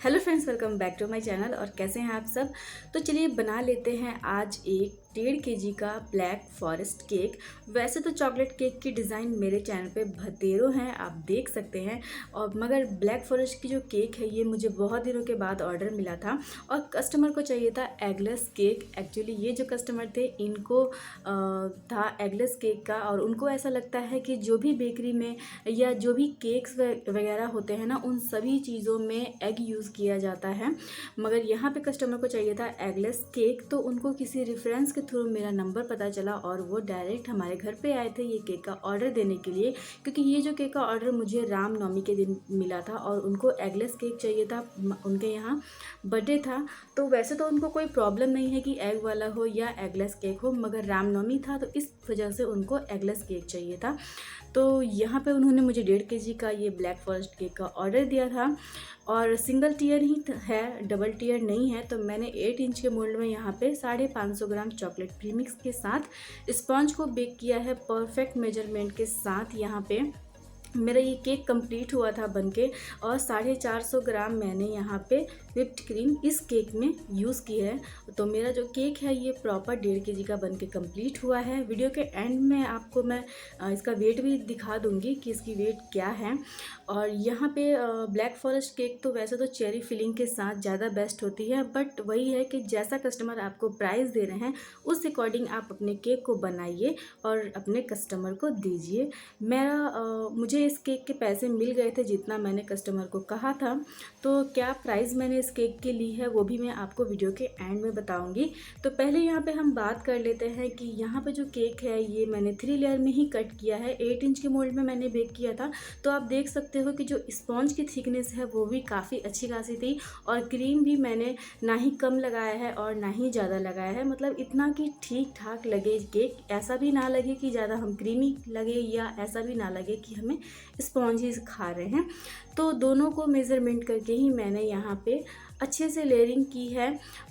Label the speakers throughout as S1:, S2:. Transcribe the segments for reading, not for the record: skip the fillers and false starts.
S1: Hello friends, welcome back to my channel. और कैसे हैं आप सब। तो चलिए बना लेते हैं आज एक 1.5 kg का ब्लैक फॉरेस्ट केक। वैसे तो चॉकलेट केक की डिज़ाइन मेरे चैनल पे भतेरों हैं, आप देख सकते हैं। और मगर ब्लैक फॉरेस्ट की जो केक है ये मुझे बहुत दिनों के बाद ऑर्डर मिला था और कस्टमर को चाहिए था एगलेस केक। एक्चुअली ये जो कस्टमर थे इनको था एगलेस केक का, और उनको ऐसा लगता है कि जो भी बेकरी में या जो भी केक्स वगैरह होते हैं ना, उन सभी चीज़ों में एग यूज़ किया जाता है। मगर यहाँ पे कस्टमर को चाहिए था एगलेस केक, तो उनको किसी रेफरेंस के थ्रू मेरा नंबर पता चला और वो डायरेक्ट हमारे घर पे आए थे ये केक का ऑर्डर देने के लिए। क्योंकि ये जो केक का ऑर्डर मुझे रामनवमी के दिन मिला था और उनको एगलेस केक चाहिए था, उनके यहाँ बर्थडे था। तो वैसे तो उनको कोई प्रॉब्लम नहीं है कि एग वाला हो या एगलेस केक हो, मगर रामनवमी था तो इस वजह से उनको एगलेस केक चाहिए था। तो यहाँ पे उन्होंने मुझे 1.5 kg का ये ब्लैक फॉरेस्ट केक का ऑर्डर दिया था और सिंगल टीयर ही है, डबल टीयर नहीं है। तो मैंने 8 इंच के मोल्ड में यहाँ पे 550 ग्राम चॉकलेट प्रीमिक्स के साथ स्पंज को बेक किया है परफेक्ट मेजरमेंट के साथ। यहाँ पे मेरा ये केक कंप्लीट हुआ था बनके, और 450 ग्राम मैंने यहाँ पे व्हिप्ड क्रीम इस केक में यूज़ की है। तो मेरा जो केक है ये प्रॉपर 1.5 kg का बनके कंप्लीट हुआ है। वीडियो के एंड में आपको मैं इसका वेट भी दिखा दूंगी कि इसकी वेट क्या है। और यहाँ पे ब्लैक फॉरेस्ट केक तो वैसे तो चेरी फिलिंग के साथ ज़्यादा बेस्ट होती है, बट वही है कि जैसा कस्टमर आपको प्राइस दे रहे हैं उस अकॉर्डिंग आप अपने केक को बनाइए और अपने कस्टमर को दीजिए। मुझे इस केक के पैसे मिल गए थे जितना मैंने कस्टमर को कहा था। तो क्या प्राइस मैंने इस केक की ली है वो भी मैं आपको वीडियो के एंड में बताऊंगी। तो पहले यहाँ पे हम बात कर लेते हैं कि यहाँ पे जो केक है ये मैंने 3 लेयर में ही कट किया है। 8 इंच के मोल्ड में मैंने बेक किया था। तो आप देख सकते हो कि जो स्पॉन्ज की थिकनेस है वो भी काफ़ी अच्छी खासी थी, और क्रीम भी मैंने ना ही कम लगाया है और ना ही ज़्यादा लगाया है। मतलब इतना कि ठीक ठाक लगे केक, ऐसा भी ना लगे कि ज़्यादा हम क्रीमी लगे या ऐसा भी ना लगे कि हमें स्पॉन्जीज खा रहे हैं। तो दोनों को मेज़रमेंट करके ही मैंने यहाँ पे अच्छे से लेयरिंग की है।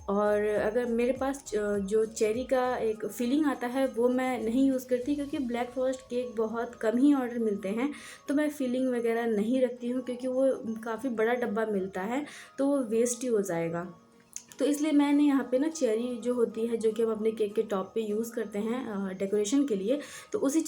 S1: और अगर मेरे पास जो चेरी का एक फीलिंग आता है वो मैं नहीं यूज़ करती, क्योंकि ब्लैक फॉरेस्ट केक बहुत कम ही ऑर्डर मिलते हैं। तो मैं फीलिंग वगैरह नहीं रखती हूँ, क्योंकि वो काफ़ी बड़ा डब्बा मिलता है तो वो वेस्ट ही हो जाएगा। तो इसलिए मैंने यहाँ पे ना चेरी जो होती है, जो कि हम अपने केक के टॉप पे यूज़ करते हैं डेकोरेशन के लिए, तो उसी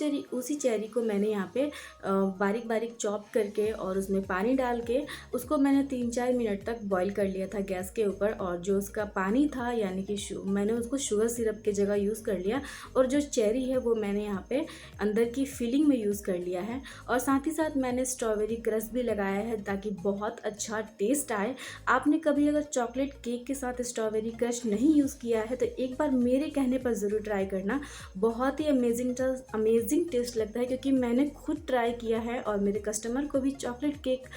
S1: चेरी को मैंने यहाँ पे बारीक बारीक चॉप करके और उसमें पानी डाल के उसको मैंने 3-4 मिनट तक बॉईल कर लिया था गैस के ऊपर। और जो उसका पानी था यानी कि मैंने उसको शुगर सिरप की जगह यूज़ कर लिया, और जो चेरी है वो मैंने यहाँ पे अंदर की फिलिंग में यूज़ कर लिया है। और साथ ही साथ मैंने स्ट्रॉबेरी क्रश भी लगाया है ताकि बहुत अच्छा टेस्ट आए। आपने कभी अगर चॉकलेट केक के साथ स्ट्रॉबेरी क्रश नहीं यूज़ किया है तो एक बार मेरे कहने पर ज़रूर ट्राई करना। बहुत ही अमेजिंग टेस्ट लगता है, क्योंकि मैंने खुद ट्राई किया है और मेरे कस्टमर को भी चॉकलेट केक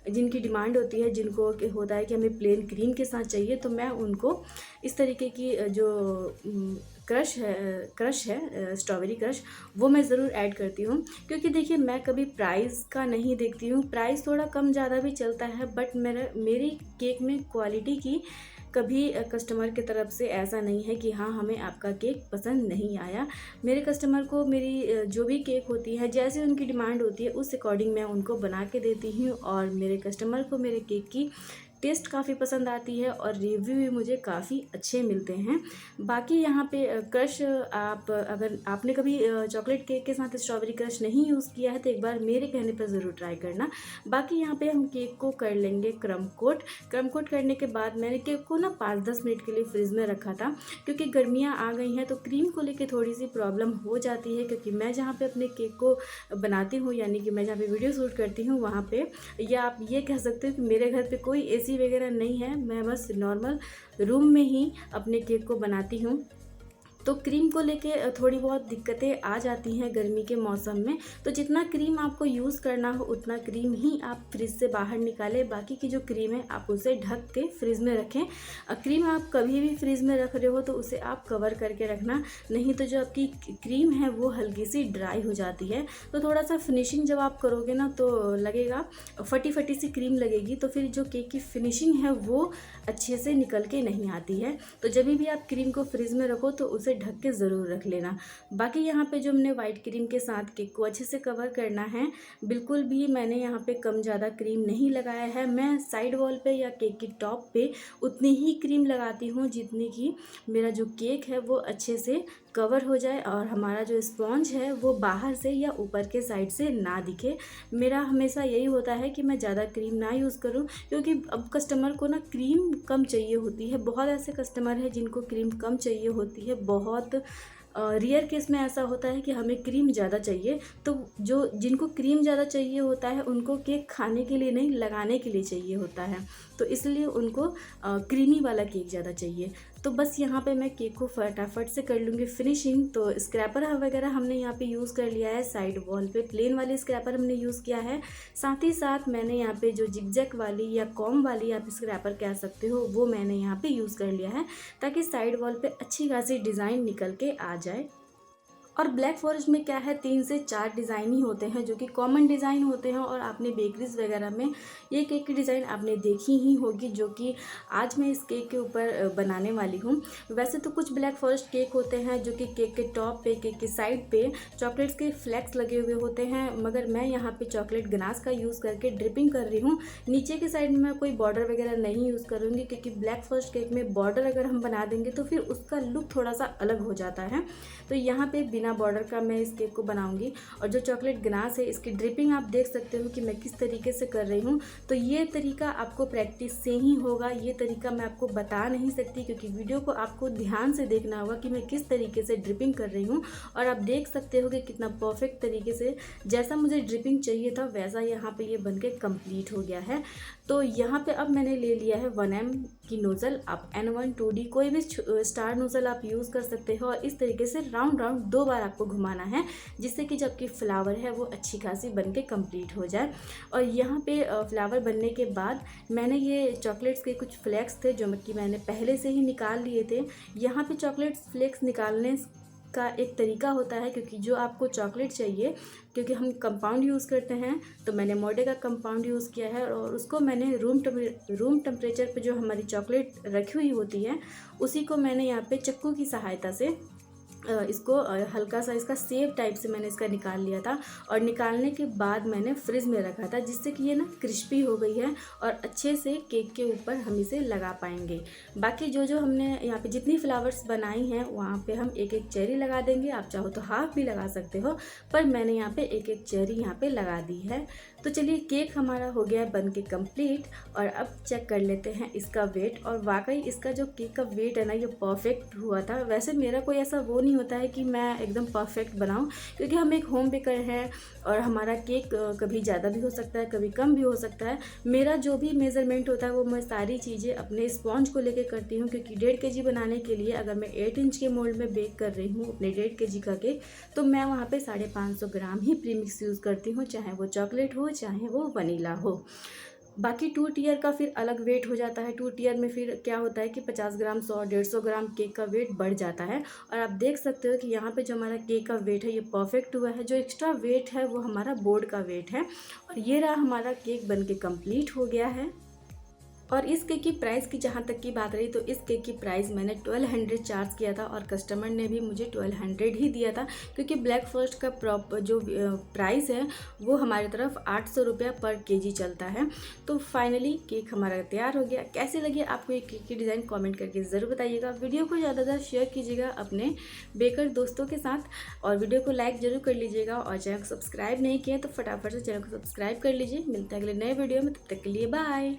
S1: जिनकी डिमांड होती है, जिनको होता है कि हमें प्लेन क्रीम के साथ चाहिए, तो मैं उनको इस तरीके की जो क्रश है स्ट्रॉबेरी क्रश, वो मैं ज़रूर ऐड करती हूँ। क्योंकि देखिए मैं कभी प्राइस का नहीं देखती हूँ, प्राइस थोड़ा कम ज़्यादा भी चलता है, बट मेरी केक में क्वालिटी की कभी कस्टमर की तरफ से ऐसा नहीं है कि हाँ हमें आपका केक पसंद नहीं आया। मेरे कस्टमर को मेरी जो भी केक होती है, जैसे उनकी डिमांड होती है उस अकॉर्डिंग मैं उनको बना के देती हूँ, और मेरे कस्टमर को मेरे केक की टेस्ट काफ़ी पसंद आती है और रिव्यू भी मुझे काफ़ी अच्छे मिलते हैं। बाकी यहाँ पे क्रश, अगर आपने कभी चॉकलेट केक के साथ स्ट्रॉबेरी क्रश नहीं यूज़ किया है तो एक बार मेरे कहने पर ज़रूर ट्राई करना। बाकी यहाँ पे हम केक को कर लेंगे क्रम कोट करने के बाद मैंने केक को ना 5-10 मिनट के लिए फ्रिज में रखा था, क्योंकि गर्मियाँ आ गई हैं तो क्रीम को लेके थोड़ी सी प्रॉब्लम हो जाती है। क्योंकि मैं जहाँ पे अपने केक को बनाती हूँ, यानी कि मैं जहाँ पे वीडियो शूट करती हूँ वहाँ पे, या आप ये कह सकते हो कि मेरे घर पे कोई एसी वगैरह नहीं है, मैं बस नॉर्मल रूम में ही अपने केक को बनाती हूँ। तो क्रीम को लेके थोड़ी बहुत दिक्कतें आ जाती हैं गर्मी के मौसम में। तो जितना क्रीम आपको यूज़ करना हो उतना क्रीम ही आप फ्रिज से बाहर निकालें। बाकी की जो क्रीम है आप उसे ढक के फ्रिज में रखें। क्रीम आप कभी भी फ्रिज में रख रहे हो तो उसे आप कवर करके रखना, नहीं तो जो आपकी क्रीम है वो हल्की सी ड्राई हो जाती है। तो थोड़ा सा फिनिशिंग जब आप करोगे ना तो लगेगा फटी फटी सी क्रीम लगेगी, तो फिर जो केक की फिनिशिंग है वो अच्छे से निकल के नहीं आती है। तो जब भी आप क्रीम को फ्रिज में रखो तो उसे से ढक के ज़रूर रख लेना। बाकी यहाँ पे जो हमने वाइट क्रीम के साथ केक को अच्छे से कवर करना है, बिल्कुल भी मैंने यहाँ पे कम ज़्यादा क्रीम नहीं लगाया है। मैं साइड वॉल पे या केक की टॉप पे उतनी ही क्रीम लगाती हूँ जितनी कि मेरा जो केक है वो अच्छे से कवर हो जाए और हमारा जो स्पॉन्ज है वो बाहर से या ऊपर के साइड से ना दिखे। मेरा हमेशा यही होता है कि मैं ज़्यादा क्रीम ना यूज़ करूं, क्योंकि अब कस्टमर को ना क्रीम कम चाहिए होती है। बहुत ऐसे कस्टमर हैं जिनको क्रीम कम चाहिए होती है। बहुत रियर केस में ऐसा होता है कि हमें क्रीम ज़्यादा चाहिए, तो जो जिनको क्रीम ज़्यादा चाहिए होता है उनको केक खाने के लिए नहीं, लगाने के लिए चाहिए होता है, तो इसलिए उनको क्रीमी वाला केक ज़्यादा चाहिए। तो बस यहाँ पे मैं केक को फटाफट से कर लूँगी फिनिशिंग। तो स्क्रैपर वगैरह हमने यहाँ पे यूज़ कर लिया है। साइड वॉल पे प्लेन वाली स्क्रैपर हमने यूज़ किया है। साथ ही साथ मैंने यहाँ पे जो जिगजैग वाली या कॉम वाली आप स्क्रैपर कह सकते हो, वो मैंने यहाँ पे यूज़ कर लिया है, ताकि साइड वॉल पे अच्छी खासी डिज़ाइन निकल के आ जाए। और ब्लैक फॉरेस्ट में क्या है, 3 से 4 डिज़ाइन ही होते हैं जो कि कॉमन डिज़ाइन होते हैं। और आपने बेकरीज वगैरह में ये केक की डिज़ाइन आपने देखी ही होगी, जो कि आज मैं इस केक के ऊपर बनाने वाली हूँ। वैसे तो कुछ ब्लैक फॉरेस्ट केक होते हैं जो कि केक के टॉप पे, केक के साइड पे चॉकलेट्स के फ्लेक्स लगे हुए होते हैं, मगर मैं यहाँ पे चॉकलेट गनाश का यूज़ करके ड्रिपिंग कर रही हूँ। नीचे के साइड में मैं कोई बॉर्डर वगैरह नहीं यूज़ करूँगी, क्योंकि ब्लैक फॉरेस्ट केक में बॉर्डर अगर हम बना देंगे तो फिर उसका लुक थोड़ा सा अलग हो जाता है। तो यहाँ पे बिना बॉर्डर का मैं इस केक को बनाऊंगी। और जो चॉकलेट गनाश है, इसकी ड्रिपिंग आप देख सकते हो कि मैं किस तरीके से कर रही हूँ। तो ये तरीका आपको प्रैक्टिस से ही होगा, ये तरीका मैं आपको बता नहीं सकती, क्योंकि वीडियो को आपको ध्यान से देखना होगा कि मैं किस तरीके से ड्रिपिंग कर रही हूँ। और आप देख सकते हो कि कितना परफेक्ट तरीके से, जैसा मुझे ड्रिपिंग चाहिए था वैसा यहाँ पे ये बन के कम्प्लीट हो गया है। तो यहाँ पे अब मैंने ले लिया है 1M की नोज़ल। आप N1 2D कोई भी स्टार नोज़ल आप यूज़ कर सकते हो, और इस तरीके से राउंड राउंड 2 बार आपको घुमाना है, जिससे कि जबकि फ्लावर है वो अच्छी खासी बन के कम्प्लीट हो जाए। और यहाँ पे फ्लावर बनने के बाद मैंने ये चॉकलेट्स के कुछ फ्लेक्स थे जो कि मैंने पहले से ही निकाल लिए थे। यहाँ पे चॉकलेट्स फ्लेक्स निकालने का एक तरीका होता है, क्योंकि जो आपको चॉकलेट चाहिए, क्योंकि हम कंपाउंड यूज़ करते हैं, तो मैंने मोडे का कंपाउंड यूज़ किया है। और उसको मैंने रूम टेम्परेचर पे जो हमारी चॉकलेट रखी हुई होती है, उसी को मैंने यहाँ पे चक्कू की सहायता से इसको हल्का सा इसका सेव टाइप से मैंने इसका निकाल लिया था। और निकालने के बाद मैंने फ्रिज में रखा था, जिससे कि ये ना क्रिस्पी हो गई है और अच्छे से केक के ऊपर हम इसे लगा पाएंगे। बाकी जो हमने यहाँ पे जितनी फ्लावर्स बनाई हैं, वहाँ पे हम एक एक चेरी लगा देंगे। आप चाहो तो हाफ भी लगा सकते हो, पर मैंने यहाँ पे एक एक चेरी यहाँ पे लगा दी है। तो चलिए, केक हमारा हो गया बन के कम्प्लीट। और अब चेक कर लेते हैं इसका वेट। और वाकई इसका जो केक का वेट है ना, ये परफेक्ट हुआ था। वैसे मेरा कोई ऐसा वो नहीं होता है कि मैं एकदम परफेक्ट बनाऊं, क्योंकि हम एक होम बेकर हैं और हमारा केक कभी ज़्यादा भी हो सकता है, कभी कम भी हो सकता है। मेरा जो भी मेज़रमेंट होता है वो मैं सारी चीज़ें अपने स्पॉन्ज को लेके करती हूँ, क्योंकि 1.5 kg बनाने के लिए अगर मैं 8 इंच के मोल्ड में बेक कर रही हूँ अपने 1.5 kg का केक, तो मैं वहाँ पे 550 ग्राम ही प्रीमिक्स यूज़ करती हूँ, चाहे वो चॉकलेट हो चाहे वो वनीला हो। बाकी 2 टियर का फिर अलग वेट हो जाता है। 2 टियर में फिर क्या होता है कि 50 ग्राम 100-150 ग्राम केक का वेट बढ़ जाता है। और आप देख सकते हो कि यहाँ पे जो हमारा केक का वेट है ये परफेक्ट हुआ है। जो एक्स्ट्रा वेट है वो हमारा बोर्ड का वेट है। और ये रहा हमारा केक बन के कम्प्लीट हो गया है। और इस केक की प्राइस की जहाँ तक की बात रही, तो इस केक की प्राइस मैंने 1200 चार्ज किया था, और कस्टमर ने भी मुझे 1200 ही दिया था, क्योंकि ब्लैक फॉरेस्ट का जो प्राइस है वो हमारी तरफ 800 रुपया पर केजी चलता है। तो फाइनली केक हमारा तैयार हो गया। कैसी लगी आपको ये केक की डिज़ाइन, कमेंट करके ज़रूर बताइएगा। वीडियो को ज़्यादातर शेयर कीजिएगा अपने बेकर दोस्तों के साथ, और वीडियो को लाइक ज़रूर कर लीजिएगा। और चैनल को सब्सक्राइब नहीं किया तो फटाफट से चैनल को सब्सक्राइब कर लीजिए। मिलते हैं अगले नए वीडियो में, तब तक के लिए बाय।